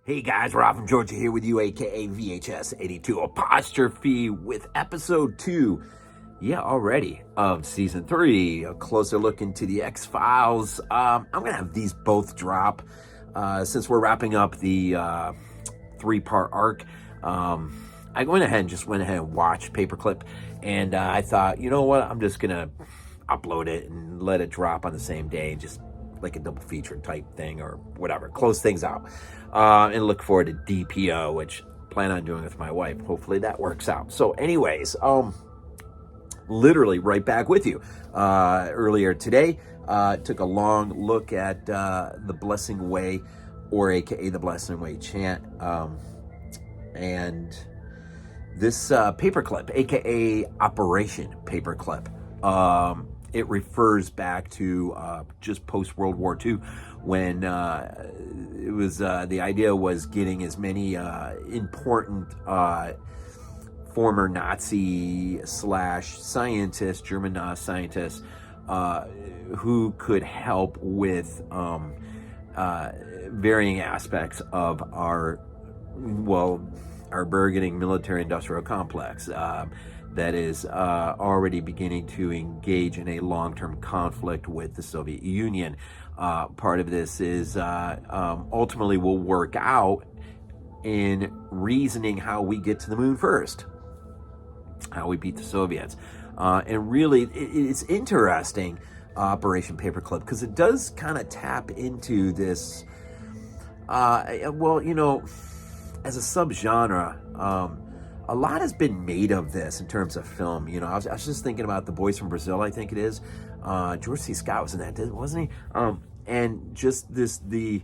Hey guys, Rob from Georgia here with you, aka VHS82 apostrophe with episode 2. Yeah, already of season 3. A closer look into the X-Files. I'm gonna have these both drop since we're wrapping up the 3-part arc. I went ahead and watched Paperclip, and I thought, you know what? I'm just gonna upload it and let it drop on the same day, just like a double feature type thing or whatever. Close things out. And look forward to DPO, which I plan on doing with my wife. Hopefully that works out. So anyways, literally right back with you. Earlier today, took a long look at the Blessing Way, or aka the Blessing Way chant. And this Paperclip, aka Operation Paperclip, it refers back to just post-World War II, when it was the idea was getting as many important former Nazi / scientists, German scientists, who could help with varying aspects of our burgeoning military-industrial complex that is already beginning to engage in a long-term conflict with the Soviet Union. Part of this is ultimately will work out in reasoning how we get to the moon first, how we beat the Soviets. And really, it's interesting, Operation Paperclip, because it does kind of tap into this, as a subgenre, a lot has been made of this in terms of film. I was just thinking about The Boys from Brazil, I think it is. George C. Scott was in that, wasn't he? And just the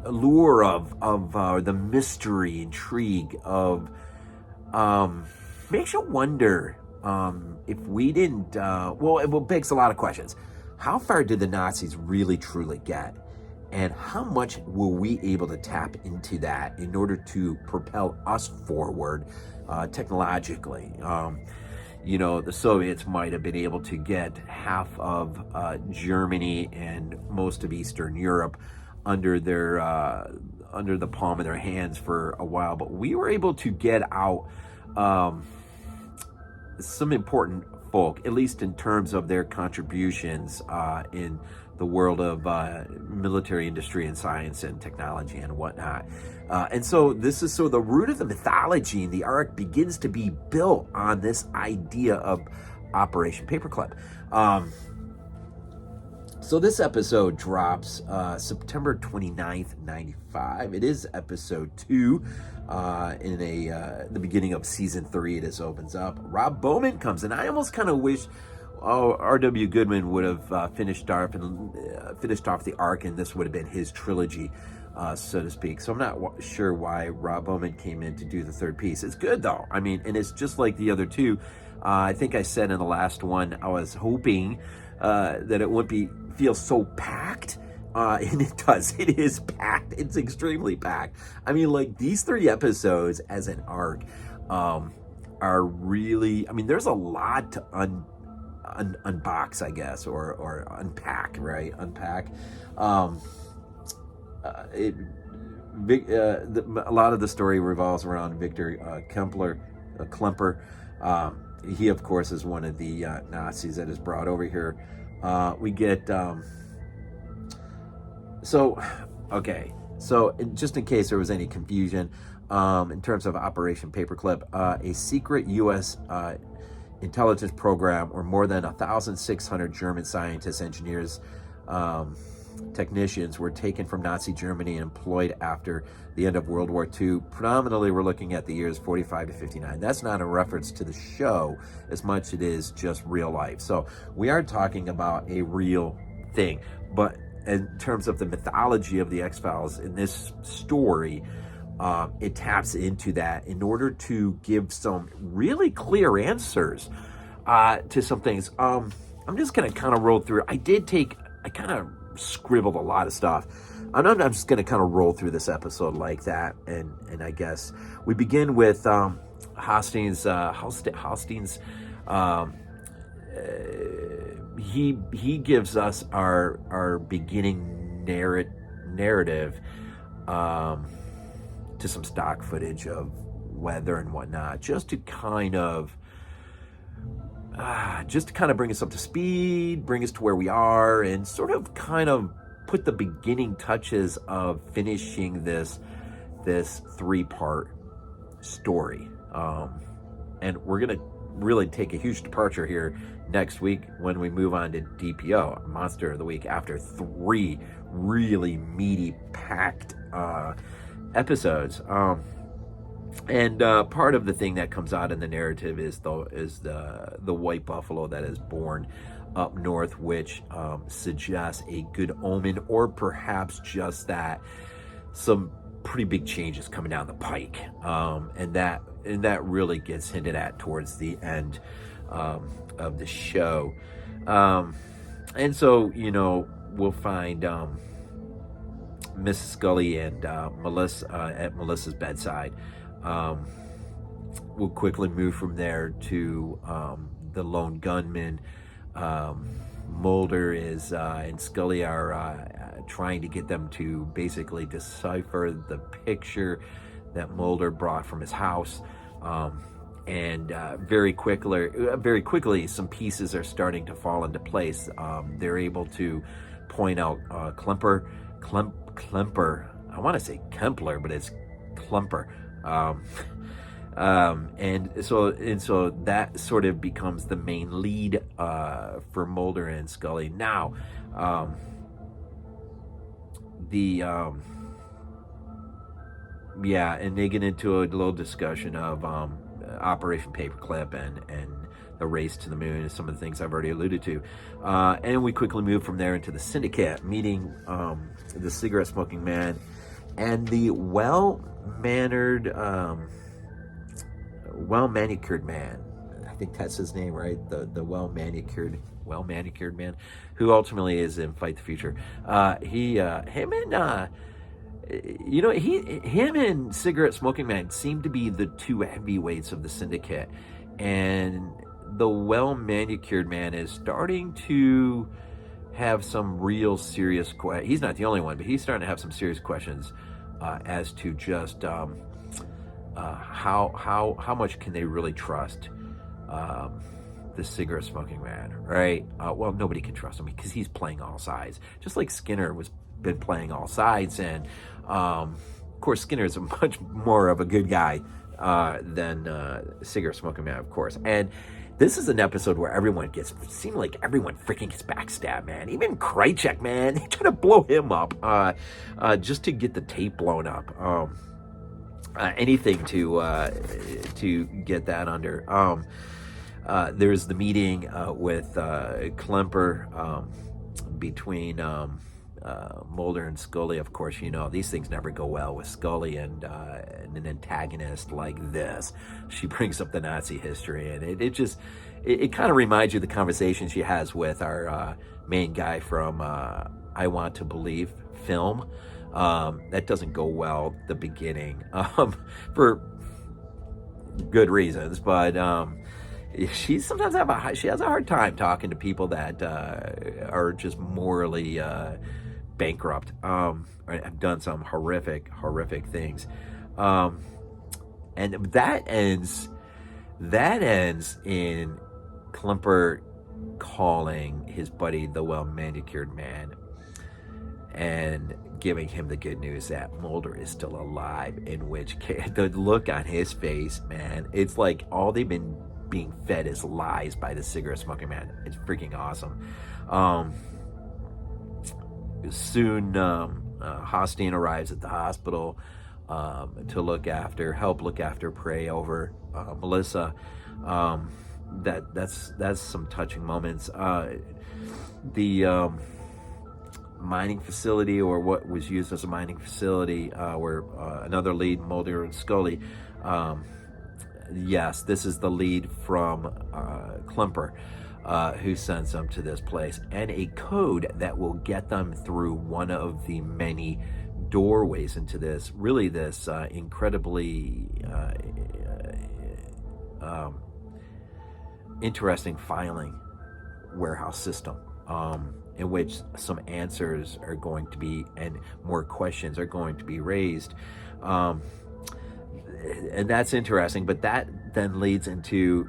allure of the mystery, intrigue of, makes you wonder if we didn't, it begs a lot of questions. How far did the Nazis really truly get? And how much were we able to tap into that in order to propel us forward technologically? The Soviets might have been able to get half of Germany and most of Eastern Europe under the palm of their hands for a while, but we were able to get out some important folk, at least in terms of their contributions in the world of military industry and science and technology and whatnot. And so this is the root of the mythology in the arc begins to be built on this idea of Operation Paperclip. So this episode drops September 29th, 95. It is episode 2 in the beginning of season 3. It opens up. Rob Bowman comes in. I almost kind of wish R.W. Goodman would have finished off the arc, and this would have been his trilogy, so to speak. So I'm not sure why Rob Bowman came in to do the third piece. It's good though. I mean, and it's just like the other two. I think I said in the last one, I was hoping that it wouldn't feel so packed, and it does. It is packed. It's extremely packed. I mean, like, these 3 episodes as an arc are really, I mean, there's a lot to unbox, I guess, or unpack, right? Unpack. A lot of the story revolves around Victor Klemper. He, of course, is one of the Nazis that is brought over here. We get so just in case there was any confusion, in terms of Operation Paperclip, a secret U.S. Intelligence program, or more than 1,600 German scientists, engineers, technicians were taken from Nazi Germany and employed after the end of World War II. Predominantly, we're looking at the years 45 to 59. That's not a reference to the show as much as it is just real life. So we are talking about a real thing. But in terms of the mythology of the X-Files in this story, it taps into that in order to give some really clear answers to some things. I'm just going to kind of roll through. I kind of scribbled a lot of stuff. I'm just going to kind of roll through this episode like that. And I guess we begin with Hastings. He gives us our beginning narrative to some stock footage of weather and whatnot, just to kind of bring us up to speed, bring us to where we are, and sort of kind of put the beginning touches of finishing this 3-part story. And we're gonna really take a huge departure here next week when we move on to DPO, Monster of the Week, after 3 really meaty, packed episodes. And part of the thing that comes out in the narrative is the white buffalo that is born up north, which suggests a good omen, or perhaps just that some pretty big changes coming down the pike, and that really gets hinted at towards the end of the show. And so, we'll find Mrs. Scully and Melissa at Melissa's bedside. We'll quickly move from there to the lone gunman. Mulder and Scully are trying to get them to basically decipher the picture that Mulder brought from his house. And very quickly, some pieces are starting to fall into place. They're able to point out Klemper. I want to say Kempler, but it's Klemper. And so that sort of becomes the main lead for Mulder and Scully. Now, and they get into a little discussion of Operation Paperclip and the race to the moon, and some of the things I've already alluded to. And we quickly move from there into the syndicate, meeting the cigarette smoking man and the well-manicured man. I think that's his name, right? The well-manicured man, who ultimately is in Fight the Future. Him and cigarette smoking man seem to be the 2 heavyweights of the syndicate, and the well-manicured man is starting to have some real serious questions. He's not the only one, but he's starting to have some serious questions as to just how much can they really trust the cigarette smoking man, right? Well, nobody can trust him because he's playing all sides, just like Skinner been playing all sides. And of course, Skinner is a much more of a good guy than cigarette smoking man, of course. And this is an episode where everyone freaking gets backstabbed, man. Even Krychek, man, they try to blow him up just to get the tape blown up. Anything to get that under. There's the meeting with Klemper between Mulder and Scully. Of course, these things never go well with Scully and an antagonist like this. She brings up the Nazi history, and it kind of reminds you of the conversation she has with our main guy from I Want to Believe film. That doesn't go well at the beginning for good reasons, but she sometimes has a hard time talking to people that are just morally bankrupt, or have done some horrific things, and that ends in Klemper calling his buddy the well-manicured man and giving him the good news that Mulder is still alive, in which case, the look on his face, man, it's like all they've been being fed is lies by the cigarette smoking man. It's freaking awesome. Soon, Hostine arrives at the hospital to help look after, pray over Melissa. That's some touching moments. The mining facility, or what was used as a mining facility, where another lead, Mulder and Scully. Yes, this is the lead from Klemper, who sends them to this place, and a code that will get them through one of the many doorways into this incredibly interesting filing warehouse system, in which some answers are going to be, and more questions are going to be raised. and that's interesting. But that then leads into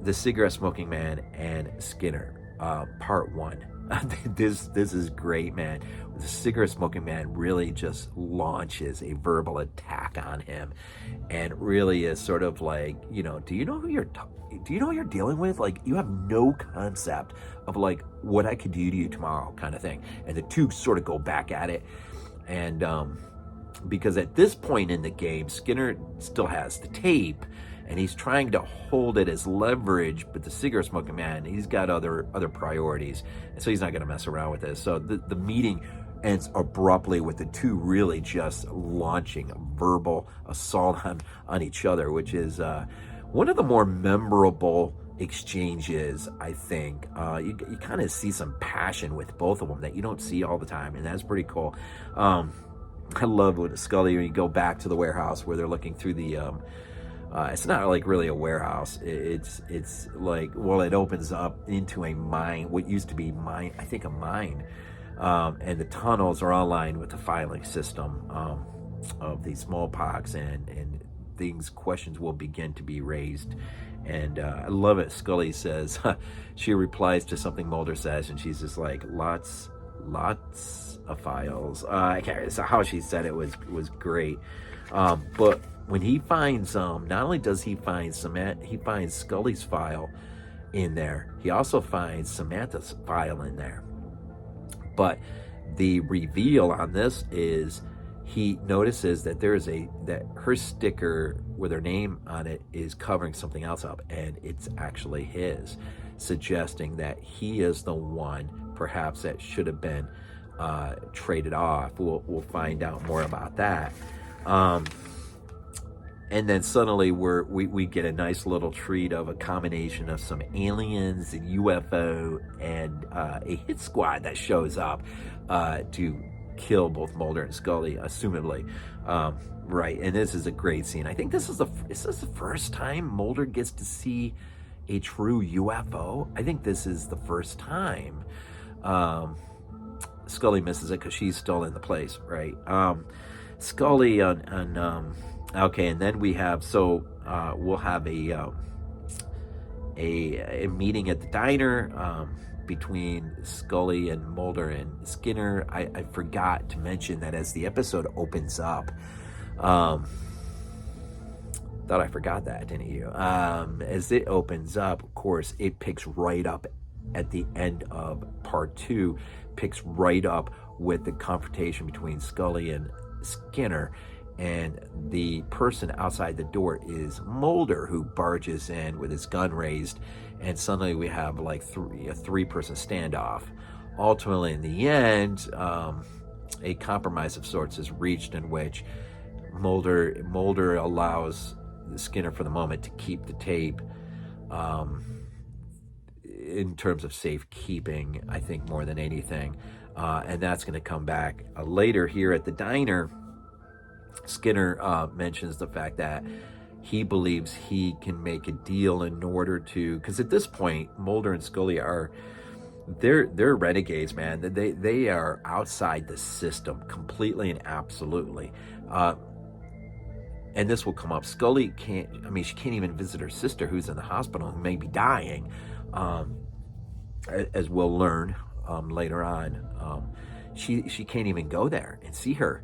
the cigarette smoking man and Skinner, part one. This is great, man. The cigarette smoking man really just launches a verbal attack on him, and really is sort of like, do you know who you're dealing with? Like, you have no concept of like what I could do to you tomorrow, kind of thing. And the two sort of go back at it, and because at this point in the game, Skinner still has the tape, and he's trying to hold it as leverage, but the cigarette smoking man, he's got other priorities, and so he's not going to mess around with this. So the meeting ends abruptly with the two really just launching a verbal assault on each other, which is one of the more memorable exchanges, I think. You kind of see some passion with both of them that you don't see all the time, and that's pretty cool. I love when Scully, when you go back to the warehouse where they're looking through the it's not like really a warehouse. It's like, well, it opens up into a mine, what used to be mine, I think a mine, and the tunnels are all lined with the filing system of the smallpox, and questions will begin to be raised. And I love it. Scully says, she replies to something Mulder says, and she's just like, lots of files. I can't. So how she said it was great. But when he finds, not only does he find he finds Scully's file in there, he also finds Samantha's file in there. But the reveal on this is he notices that that her sticker with her name on it is covering something else up, and it's actually his, suggesting that he is the one perhaps that should have been traded off. We'll find out more about that. And then suddenly we get a nice little treat of a combination of some aliens and UFO and a hit squad that shows up to kill both Mulder and Scully, assumedly. Right, and this is a great scene. I think this is the first time Mulder gets to see a true UFO. I think this is the first time. Scully misses it because she's still in the place, right? Scully okay, and then we have, we'll have a meeting at the diner between Scully and Mulder and Skinner. I forgot to mention that as the episode opens up, thought I forgot that, didn't you? As it opens up, of course, it picks right up at the end of part two, picks right up with the confrontation between Scully and Skinner. And the person outside the door is Mulder, who barges in with his gun raised, and suddenly we have like a three-person standoff. Ultimately, in the end, a compromise of sorts is reached in which Mulder allows Skinner for the moment to keep the tape, in terms of safekeeping, I think, more than anything. And that's going to come back later here at the diner. Skinner mentions the fact that he believes he can make a deal in order to, because at this point, Mulder and Scully they're renegades, man. They are outside the system completely and absolutely. And this will come up. Scully she can't even visit her sister who's in the hospital, who may be dying, as we'll learn later on. She can't even go there and see her.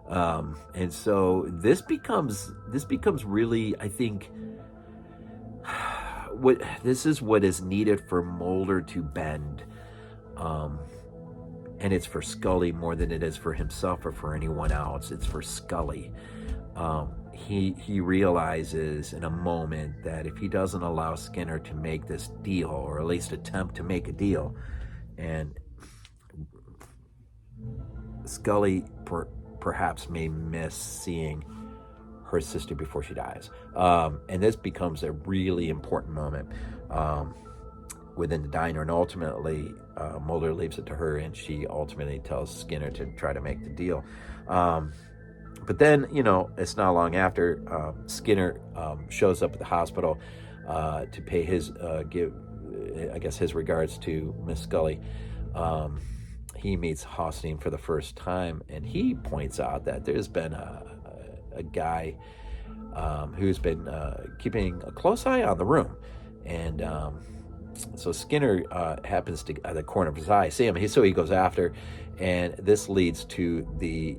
And so this becomes really, I think, this is what is needed for Mulder to bend. And it's for Scully more than it is for himself or for anyone else. It's for Scully. He realizes in a moment that if he doesn't allow Skinner to make this deal, or at least attempt to make a deal, and Scully perhaps may miss seeing her sister before she dies. And this becomes a really important moment within the diner, and ultimately Mulder leaves it to her, and she ultimately tells Skinner to try to make the deal. But then, it's not long after Skinner shows up at the hospital to pay his his regards to Miss Scully. He meets Hosteen for the first time, and he points out that there's been a guy who's been keeping a close eye on the room. And so Skinner happens to, at the corner of his eye, see him. So he goes after, and this leads to the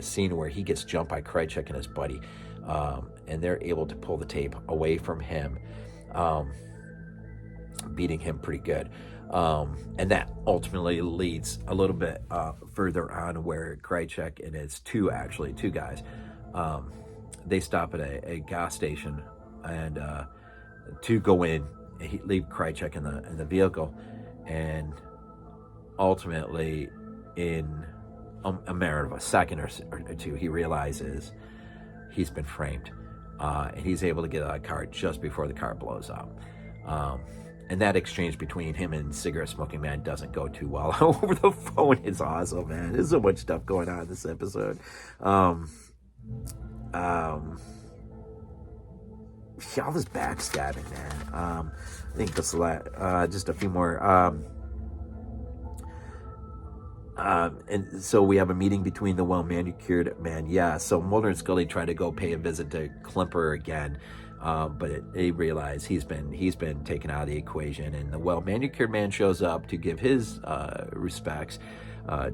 scene where he gets jumped by Krychek and his buddy, and they're able to pull the tape away from him, beating him pretty good. And that ultimately leads a little bit further on where Krychek and it's two guys, they stop at a gas station, and to go in, leave Krychek in the vehicle, and ultimately in a matter of a second or two, he realizes he's been framed, and he's able to get out of the car just before the car blows up. And that exchange between him and cigarette smoking man doesn't go too well over the phone. It's awesome, man. There's so much stuff going on in this episode. All this backstabbing, man. I think that's a lot. Just a few more. And so we have a meeting between the well-manicured man. Yeah, so Mulder and Scully try to go pay a visit to Klemper again. But they realize he's been taken out of the equation, and the well-manicured man shows up to give his respects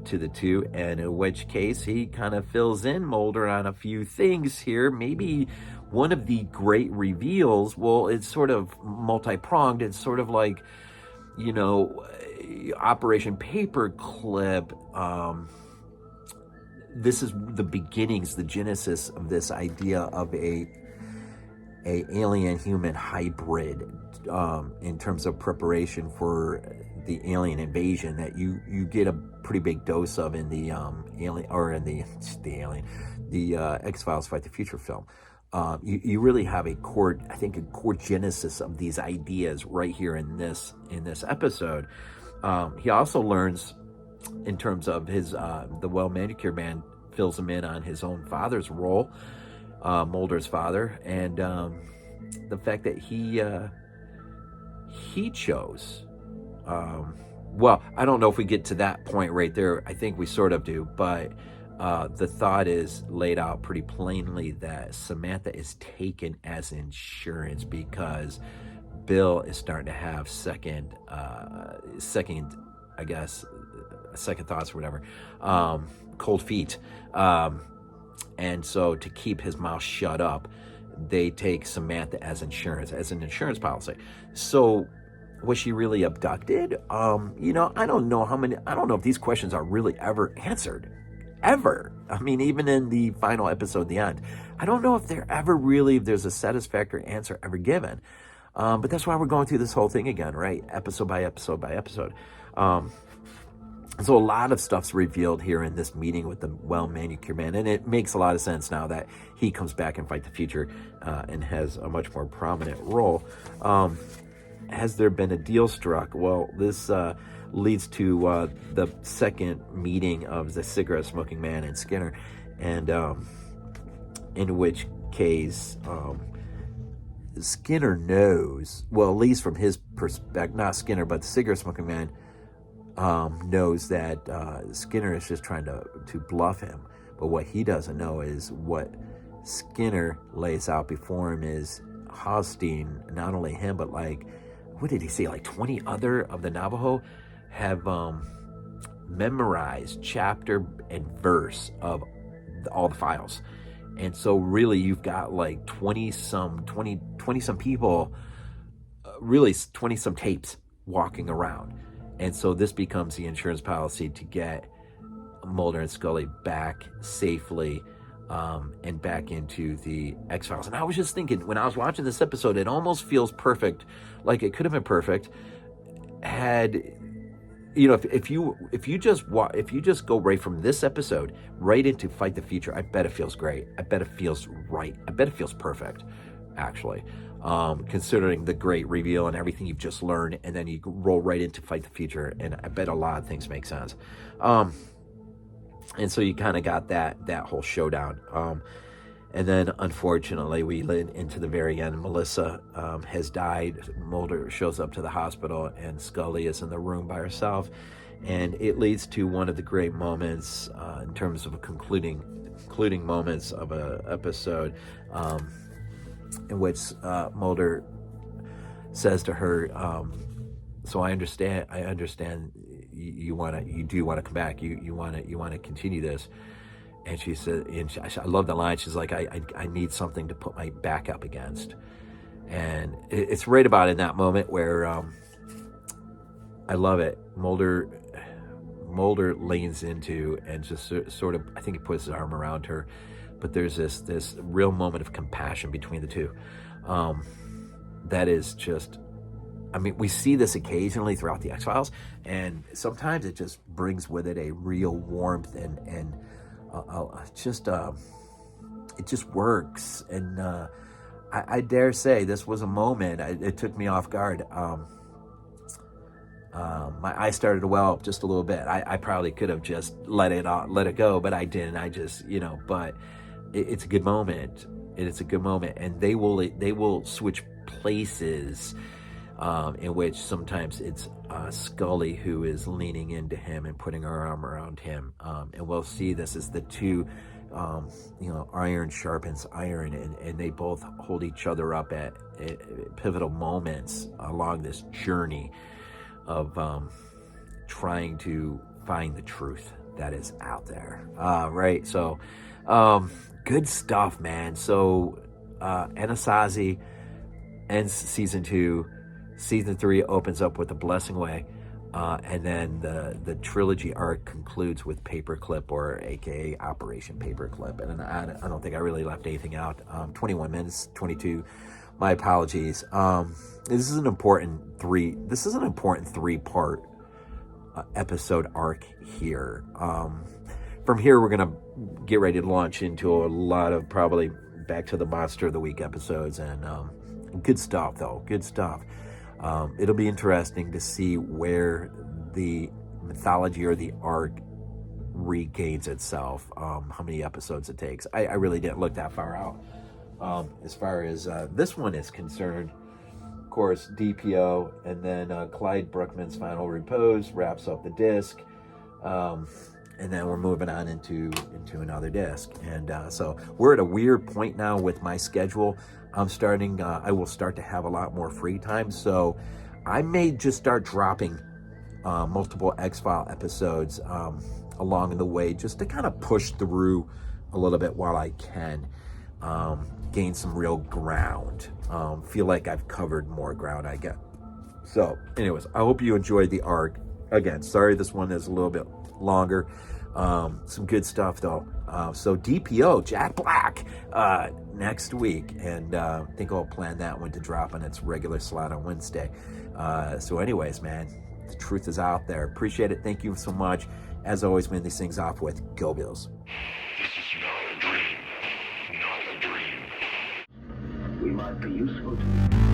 to the two, and in which case he kind of fills in Mulder on a few things here. Maybe one of the great reveals, well, it's sort of multi-pronged. It's sort of like, Operation Paperclip. This is the beginnings, the genesis of this idea of a alien-human hybrid, in terms of preparation for the alien invasion that you get a pretty big dose of in the X-Files Fight the Future film. You really have a core genesis of these ideas right here in this episode. He also learns, in terms of his the well-manicured man fills him in on his own father's role, Mulder's father, and the fact that he chose. Well, I don't know if we get to that point right there. I think we sort of do, but the thought is laid out pretty plainly that Samantha is taken as insurance because Bill is starting to have second thoughts or whatever, cold feet. And so to keep his mouth shut up, they take Samantha as an insurance policy. So was she really abducted? I don't know if these questions are really ever answered. Ever. I mean, even in the final episode, the end, I don't know if there's a satisfactory answer ever given. But that's why we're going through this whole thing again, right? Episode by episode by episode. So a lot of stuff's revealed here in this meeting with the well-manicured man, and it makes a lot of sense now that he comes back and Fight the Future and has a much more prominent role. Has there been a deal struck? Well, this leads to the second meeting of the cigarette-smoking man and Skinner, and in which case Skinner knows, well, at least from his perspective, not Skinner, but the cigarette-smoking man, knows that Skinner is just trying to bluff him. But what he doesn't know is what Skinner lays out before him is Hosteen, not only him, but what did he say? 20 other of the Navajo have memorized chapter and verse of all the files. And so really you've got 20 some people, really 20 some tapes walking around. And so this becomes the insurance policy to get Mulder and Scully back safely and back into the X-Files. And I was just thinking, when I was watching this episode, it almost feels perfect, like it could have been perfect had, if you just go right from this episode right into Fight the Future, I bet it feels great. I bet it feels right. I bet it feels perfect, actually. Considering the great reveal and everything you've just learned, and then you roll right into Fight the Future, and I bet a lot of things make sense. And so you kind of got that whole showdown. And then, unfortunately, we led into the very end. Melissa has died. Mulder shows up to the hospital, and Scully is in the room by herself. And it leads to one of the great moments in terms of concluding concluding moments of an episode in which Mulder says to her, "So I understand. You do want to come back. You want to continue this." And she said, I love the line. She's like, "I need something to put my back up against." And it's right about in that moment where I love it. Mulder leans into and just sort of, I think he puts his arm around her, but there's this real moment of compassion between the two. That is just, I mean, we see this occasionally throughout the X-Files, and sometimes it just brings with it a real warmth and it just works. And I dare say this was a moment, it took me off guard. My eyes started to well up just a little bit. I probably could have just let it go, but I didn't. I just, but it's a good moment. It's a good moment, and they will switch places, in which sometimes it's Scully who is leaning into him and putting her arm around him, and we'll see this as the two, iron sharpens iron, and they both hold each other up at pivotal moments along this journey of trying to find the truth that is out there. Right, so good stuff, man. So Anasazi ends season 2. Season 3 opens up with The Blessing Way, and then the trilogy arc concludes with Paperclip, or aka Operation Paperclip. And I don't think I really left anything out. 21 minutes, 22. My apologies. This is an important 3-part episode arc here. From here, we're gonna get ready to launch into a lot of probably Back to the Monster of the Week episodes, and good stuff though. Good stuff. It'll be interesting to see where the mythology or the arc regains itself, how many episodes it takes. I really didn't look that far out. As far as this one is concerned, of course, DPO, and then Clyde Bruckman's Final Repose wraps up the disc, and then we're moving on into another disc. And so we're at a weird point now with my schedule. I will start to have a lot more free time, so I may just start dropping multiple X-File episodes along the way, just to kind of push through a little bit while I can. Gain some real ground. Feel like I've covered more ground, I get. So anyways, I hope you enjoyed the arc. Again, sorry this one is a little bit longer. Some good stuff though. So DPO, Jack Black, next week, and I think I'll plan that one to drop on its regular slot on Wednesday. So anyways, man, the truth is out there. Appreciate it. Thank you so much. As always, man, these things off with Go Bills. This is not a dream. Not a dream. We might be useful to you.